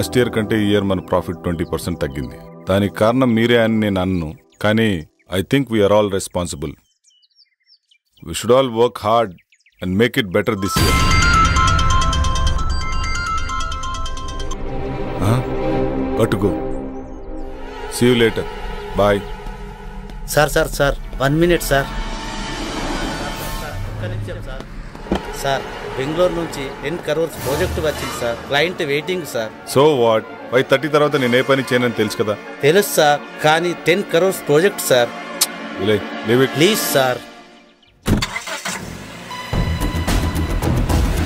Last year కంటే ఈ year మన ప్రాఫిట్ 20% తగ్గింది. దానికి కారణం మీరే అని నేను అన్ను, కానీ I think we are all responsible. We should all work hard and make it better this year. got to go. See you later. Bye. Sir 1 minute sir. Sir Bengaluru నుంచి 10 crores ప్రాజెక్ట్ వచ్చింది సార్. Client waiting sir. So what? 5:30 తర్వాత నేను ఏ పని చేయనని తెలుసు కదా. తెలుసు సార్, కానీ 10 crores project sir. Leave it please sir.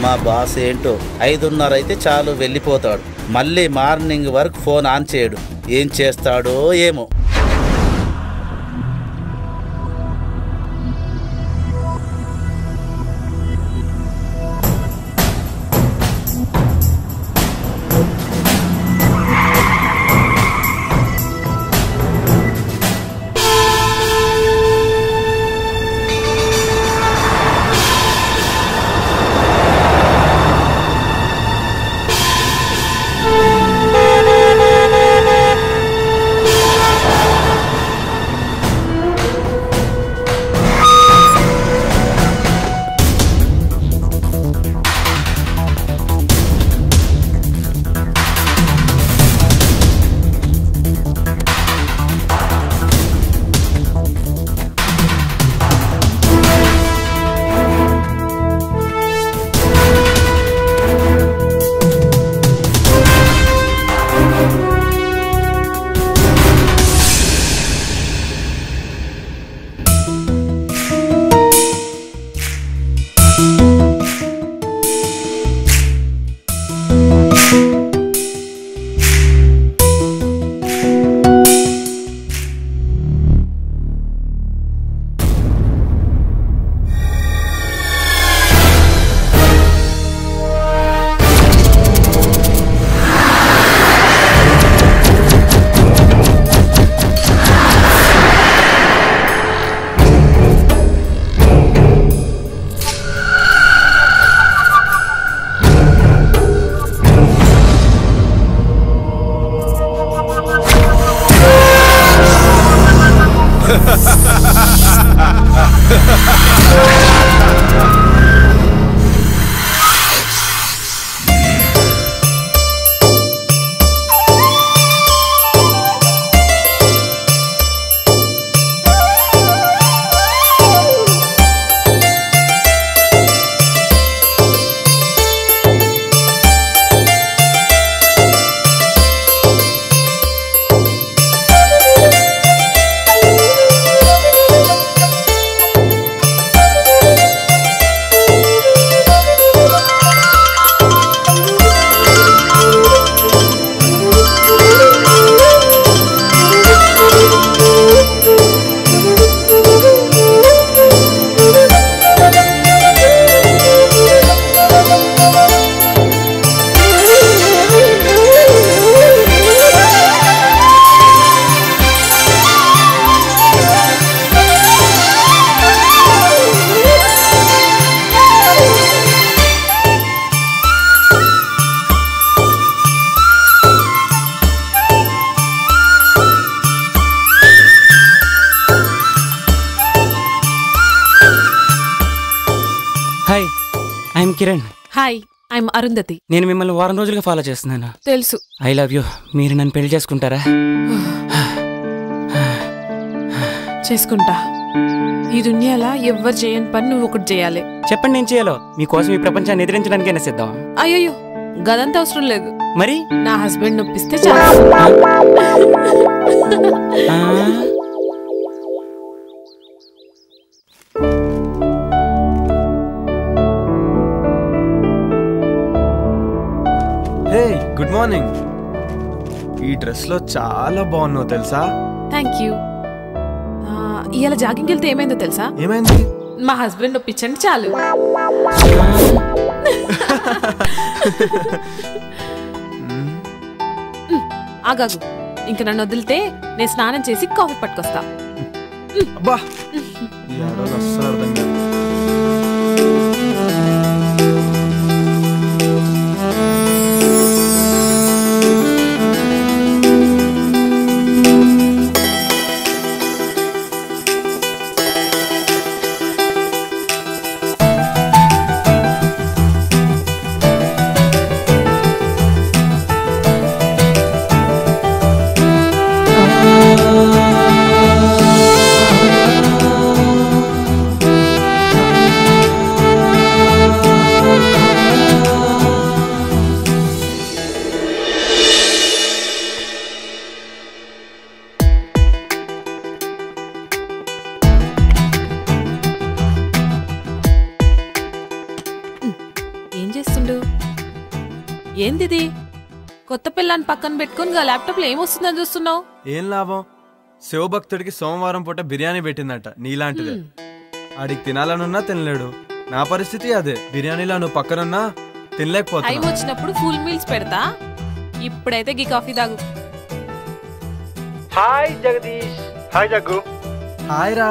మా బాస్ ఏంటో 5:30 అయితే చాలు వెళ్ళిపోతాడు. మళ్ళీ మార్నింగ్ వరకు ఫోన్ ఆన్ చేయడు. ఏం చేస్తాడో ఏమో. కిరణ్. Hi, I'm Arundhati. నేను మిమ్మల్ని వారం రోజులుగా ఫాలో చేస్తున్నాను. తెలుసు. I love you. మీరు నన్ను పెళ్లి చేసుకుంటారా? చేసుకుంటా. ఈ దునియాలో ఎవ్వరు చేయని పని నువ్వు ఒకటి చేయాలి. చెప్పండి, నేను చేయాలో. మీకోసం ఈ ప్రపంచాన్ని ఎదిరించడానికైనా సిద్ధం. అయ్యో, గదంతా అవసరం లేదు. మరి నా హస్బెండ్ నొప్పిస్తే చాలు. Good morning. ఈ డ్రెస్ లో చాలా బాగున్నావు తెలుసా? Thank you. ఇవాళ జాగింగ్ వెళ్తే ఏమైందో తెలుసా? ఏమైంది? మా హస్బెండ్ ఒప్పించండి చాలు. ఆగాగు, ఇంక నన్ను వదిలితే నేను స్నానం చేసి కాఫీ పట్టుకొస్తా. అబ్బా, అస్సలు అర్థం కాదు. ఏందిది కొత్త పిల్లని పక్కన పెట్టుకుని ల్యాప్టాప్ లో ఏమొస్తుందని చూస్తున్నావు? ఏం లాభం, శివభక్తుడికి సోమవారం పూట బిర్యానీ పెట్టిందట నీలాంటిదే. ఆడికి తినాలనున్నా తినలేడు. నా పరిస్థితి అదే. బిర్యానీలో నువ్వు పక్కనున్నా తినలేకపోతా. టైం వచ్చినప్పుడు ఫుల్ మీల్స్ పెడతా. ఇప్పుడైతే గీ కాఫీ తాగు. Hi Jagadish. Hi Jaggu. Hi రా.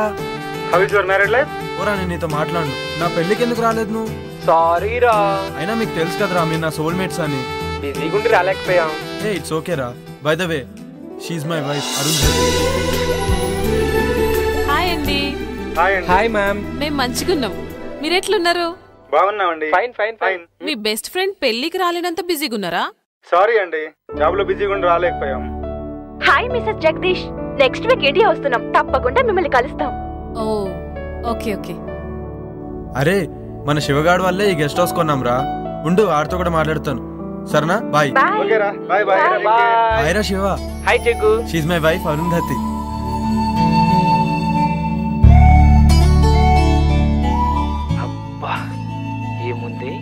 How is your married life? ఓరా, నేను నీతో మాట్లాడు. నా పెళ్లికి ఎందుకు రాలేదు నువ్వు? సారీ రా. అయినా మీకు తెలుసు కదరా మీరు నా సోల్మేట్స్ అని. బిజీగా ఉండి రాలేకపోయాం. ఏ ఇట్స్ ఓకే రా. By the way, she is my wife Arundhati. Hi అండి. Hi ma'am. మేము మంచిగున్నాం. మీరెట్లున్నారు? బాగున్నామండి. Fine fine fine. మీ బెస్ట్ ఫ్రెండ్ పెళ్లికి రాలేనంత బిజీగా ఉన్నారా? సారీ అండి, జాబ్ లో బిజీగా ఉండి రాలేకపోయాం. Hi mister Jagadish. Next week India వస్తున్నాం. తప్పకుండా మిమ్మల్ని కలుస్తాం. Oh okay okay. అరే, మన శివగాడు వల్లే ఈ గెస్ట్ హౌస్ కొన్నాం రా. ఉండు, ఆడితో కూడా మాట్లాడుతాను. సరేనా? బాయ్. ఓకే రా, బాయ్ బాయ్. హాయ్ రా Shiva. Hi Jaggu. She is my wife Arundhati. అబ్బా ఏముంది.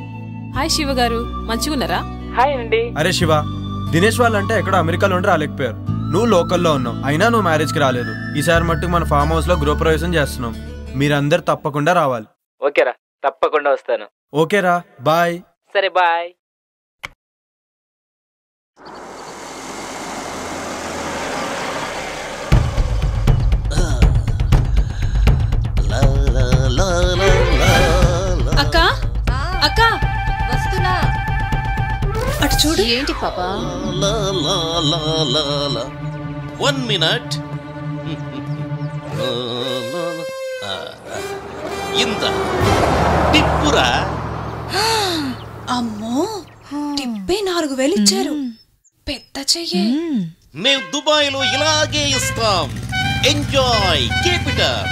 హాయ్ శివ గారు, మంచిగున్నారా? హాయ్ అండి. అరే శివ, దినేష్ వాళ్ళంటే ఎక్కడో అమెరికాలో ఉండి రాలేకపోయారు. నువ్వు లోకల్లో ఉన్నావు, అయినా నువ్వు మ్యారేజ్కి రాలేదు. ఈసారి మట్టుకు మన ఫామ్ హౌస్ లో గృహప్రవేశం చేస్తున్నాం. మీరందరు తప్పకుండా రావాలి. ఓకేరా, తప్పకుండా వస్తాను. ఓకేరా, బాయ్. సరే బాయ్. అక్క అక్క వస్తున్నా. అటు చూడు. ఏంటి పాపా? 1 minute. ఇంత టిప్పురా. అమ్మో, టిప్పే 4000 ఇచ్చారు. పెద్ద చెయ్యే. మేము దుబాయ్ లో ఇలాగే ఇస్తాం. Enjoy, keep it up.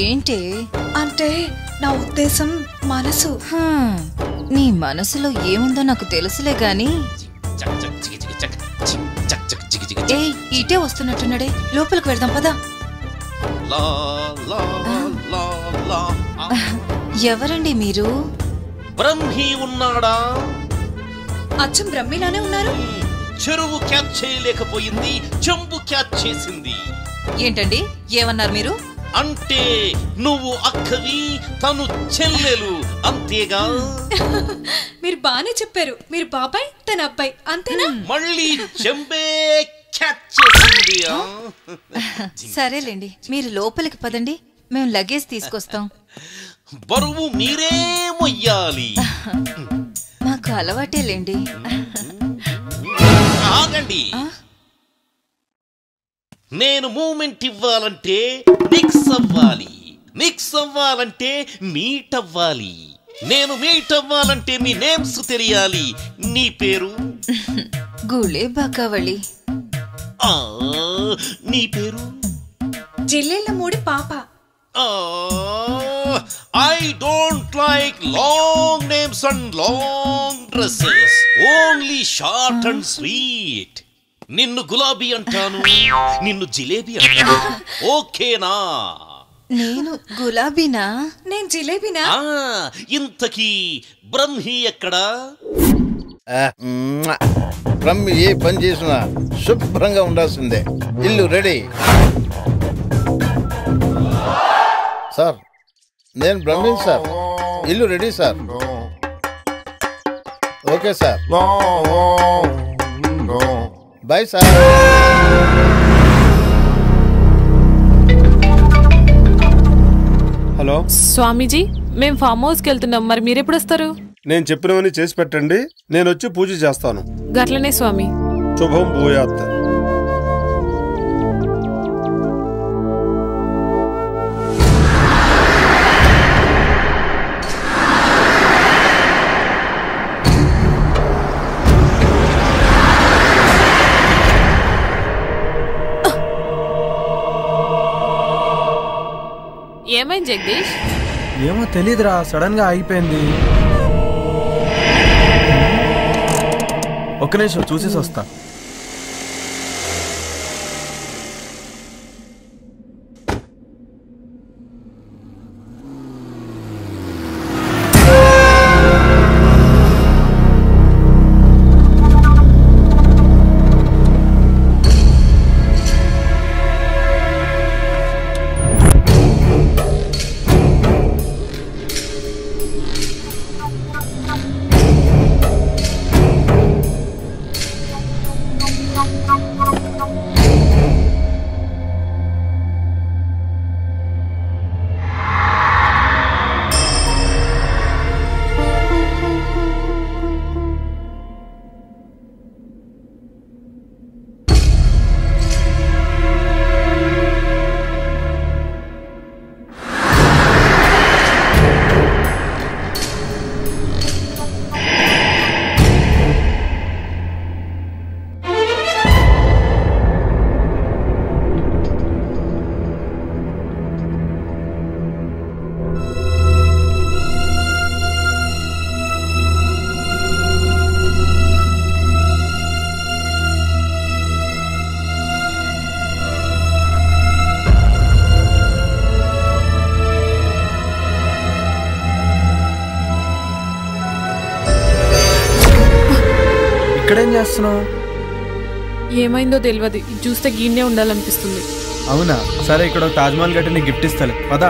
ఏంటి అంటే నా ఉద్దేశం మనసు. నీ మనసులో ఏముందో నాకు తెలుసులే గాని. ఏ ఇటే వస్తున్నట్టున్నాడే, లోపలికి వెళ్దాం పదా. ఎవరండి మీరు? బ్రహ్మి ఉన్నాడా? అచ్చం బ్రహ్మిలానే ఉన్నారు. చెరువు క్యాచ్ చేయలేకపోయింది, చెంబు క్యాచ్ చేసింది. ఏంటండి ఏమన్నారు మీరు? అంటే నువ్వు అక్కవి, తను చెల్లెలు, అంతేగా? మీరు బానే చెప్పారు. మీరు బాబాయ్, తన అబ్బాయి, అంతేనా? మళ్ళీ చెంబే క్యాచ్ చేసింది. సరేలేండి, మీరు లోపలికి పదండి, మేము లగేజ్ తీసుకొస్తాం. బరువు మీరే మొయ్యాలి. మాకు అలవాటేలేండి. ఆగండి. నేను మూమెంట్ ఇవ్వాలంటే మిక్స్ అవ్వాలి, మిక్స్ అవ్వాలంటే మీట్ అవ్వాలి. నేను మీట్ అవ్వాలంటే మీ నేమ్స్ తెలియాలి. నీ పేరు? గుళే బాకావళి. నీ పేరు? జిల్లెళ్ళ మూడి పాప. I don't like long names and long dresses. Only short and sweet. నిన్ను గులాబీ అంటాను, నిన్ను జిలేబీ అంటాను. ఓకేనా? నేను గులాబీనా? నేను జిలేబీనా? ఇంతకీ బ్రహ్మి ఎక్కడా? బ్రహ్మి ఏ పని చేసినా శుభ్రంగా ఉండాల్సిందే. ఇల్లు రెడీ. సార్, నేను బ్రహ్మిన్ సార్. ఇల్లు ready sir. Okay sir, bye sir. Hello Swamiji, మేము ఫామ్ హౌస్కి వెళ్తున్నాం. మరి మీరెప్పుడు వస్తారు? నేను చెప్పినవన్నీ చేసి పెట్టండి, నేను వచ్చి పూజ చేస్తాను. గట్లనే స్వామి. శుభం భూయాత్. ఏమైంది జగదీష్? ఏమో తెలీదురా, సడన్ గా ఆగిపోయింది. ఒక్క నిమిషం చూసేసి వస్తా. ఇక్కడేం చేస్తున్నావు? ఏమైందో తెలియదు, ఇది చూస్తే గీన్నే ఉండాలనిపిస్తుంది. అవునా, సరే ఇక్కడ తాజ్మహల్ గట్టి నీకు గిఫ్ట్ ఇస్తాలే. పదా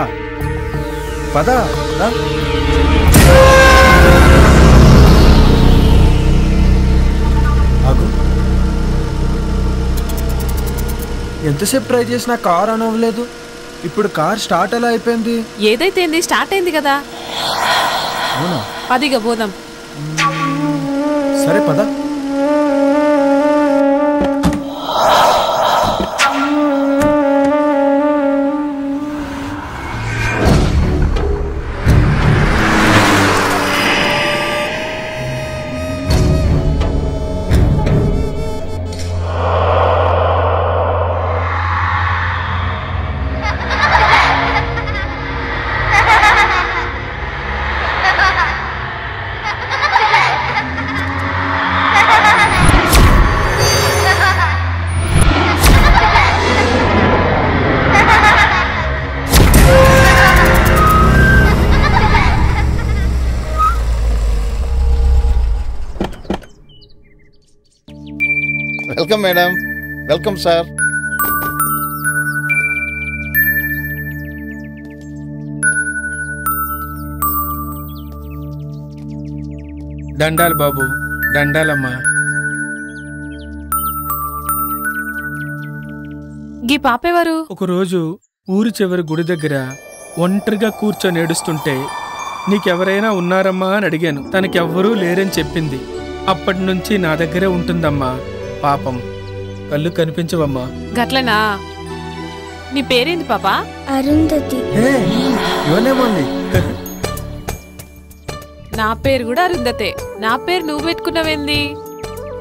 పదా. ఆగు, ఎంతసేపు ట్రై చేసినా కార్ ఆన్ అవ్వలేదు. ఇప్పుడు కార్ స్టార్ట్ ఎలా అయిపోయింది? ఏదైతే స్టార్ట్ అయింది కదా. అవునా, పదిగా పోదాం. సరే పదా. Welcome madam. Welcome sir. దండాలు బాబు, దండాలమ్మా. గీ పాపేవారు? ఒకరోజు ఊరి చివరి గుడి దగ్గర ఒంటరిగా కూర్చొని ఏడుస్తుంటే నీకెవరైనా ఉన్నారమ్మా అని అడిగాను. తనకెవ్వరూ లేరని చెప్పింది. అప్పటి నుంచి నా దగ్గరే ఉంటుందమ్మా. పాపం, కళ్ళు కనిపించవమ్మా. గట్లనా? నీ పేరేంది పాపా? అరుంధతి. నా పేరు కూడా అరుంధతే. నా పేరు నువ్వు పెట్టుకున్నావేంది?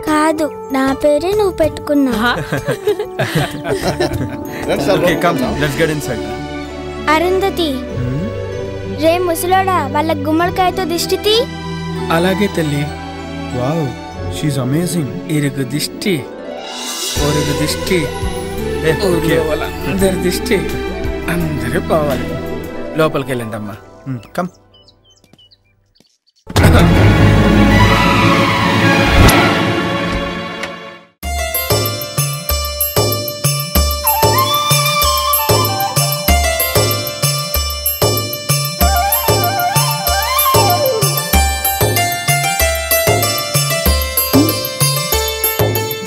కాదు, నా పేరే నువ్వు పెట్టుకున్నా. అరుంధతి, రే ముసలోడా, వాళ్ళ గుమ్మడికాయతో దిష్టి. అలాగే తల్లి. Wow, she's amazing. ఇరుగు దిష్టి, ఒరుగు దిష్టి, అందరి దిష్టి అందరూ పోవాలి. లోపలికి వెళ్ళండి అమ్మా. కమ్.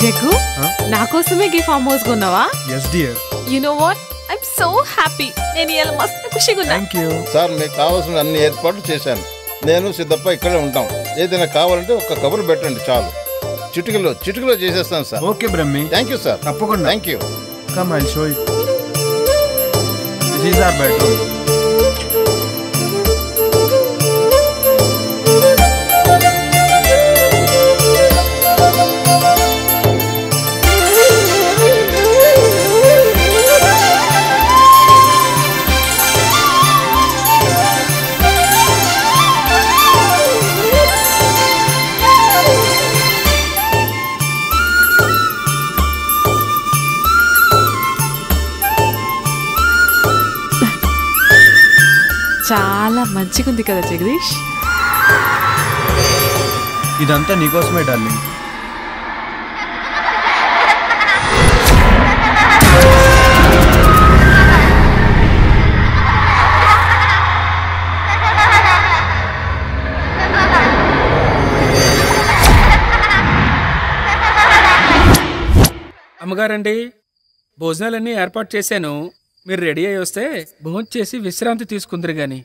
జగ్గు, నా కోసమే గీ ఫామ్ హౌస్ కొన్నావా? yes dear. You know what? I'm so happy. నేను ఇయాల మస్తు ఖుషిగా ఉన్నా. Thank you sir. మీకు కావాల్సిన అన్ని ఏర్పాట్లు చేశాను. నేను సిద్ధప్ప ఇక్కడే ఉంటాం. ఏదైనా కావాలంటే ఒక్క కబురు పెట్టండి చాలు. చిటికలో చేసేస్తాను sir. Okay Brahmi. Thank you sir. తప్పకుండా. Thank you. Come I'll show you. This is our bedroom. చాలా మంచిగా ఉంది కదా జగదీష్. ఇదంతా నీకోసమే డార్లింగ్. అమ్మగారండి, భోజనాలన్నీ ఏర్పాటు చేశాను. మీరు రెడీ అయ్యి వస్తే భోంచేసి విశ్రాంతి తీసుకుందరు గాని.